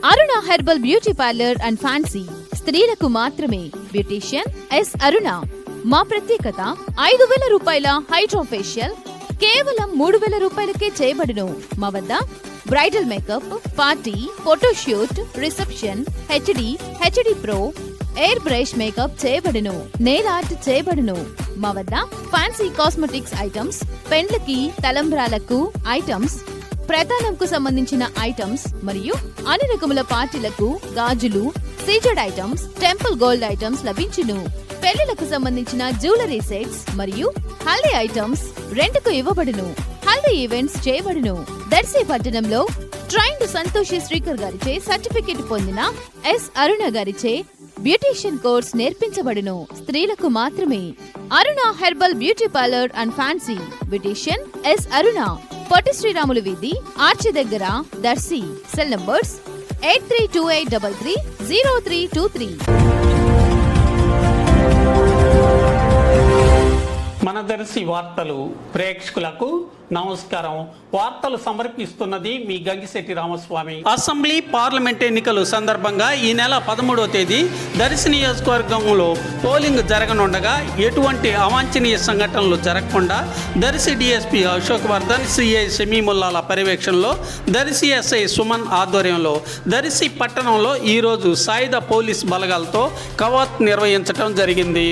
Aruna herbal beauty parlour and fancy స్త్రీలకు మాత్రమే. Beautician S అరుణ. మా ప్రత్యేకత 5,000 రూపాయల హైడ్రా ఫేషియల్ కేవలం 3,000 రూపాయలకే చేయబడును. మా వద్ద bridal makeup, party, photoshoot, reception, HD pro, air brush makeup చేయబడును. నెయిల్ ఆర్ట్ చేయబడును. మా వద్ద ఫ్యాన్సీ కాస్మెటిక్స్ ఐటమ్స్, పెండ్లకి, తలంబ్రాలకు ఐటమ్స్, ప్రధానంకు సంబంధించిన ఐటమ్స్ మరియు అన్ని రకముల పార్టీలకు గాజులు, CZ items, temple gold items లభించును. పెళ్లిలకు సంబంధించిన జ్యువెలరీ సెట్స్ మరియు హల్దీ ఐటమ్స్ రెంట్కు ఇవ్వబడును. హల్దీ ఈవెంట్స్ చేయబడును. దర్శి పట్టణంలో ట్రైన్డ్ సంతోషి శ్రీకర్ గారిచే సర్టిఫికెట్ పొందిన ఎస్ అరుణ గారిచే బ్యూటీషియన్ కోర్స్ నేర్పించబడును. స్త్రీలకు మాత్రమే. Aruna herbal beauty parlour and fancy. Beautician S Aruna. Potti Sriramulu వీధి, ఆర్చి దగ్గర, దర్శి. Cell numbers 8328330323. మన దర్శి వార్తలు ప్రేక్షకులకు నమస్కారం. వార్తలు సమర్పిస్తున్నది మీ గంగిశెట్టి రామస్వామి. అసెంబ్లీ పార్లమెంట్ ఎన్నికలు సందర్భంగా ఈ నెల 13వ తేదీ దర్శి నియోజకవర్గంలో పోలింగ్ జరగనుండగా ఎటువంటి అవాంఛనీయ సంఘటనలు జరగకుండా దర్శి డిఎస్పీ అశోక్ వర్ధన్, సిఐ షమీముల్లాల పర్యవేక్షణలో దర్శి ఎస్ఐ సుమన్ ఆధ్వర్యంలో దర్శి పట్టణంలో ఈరోజు సాయుధ పోలీస్ బలగాలతో కవాత్ నిర్వహించడం జరిగింది.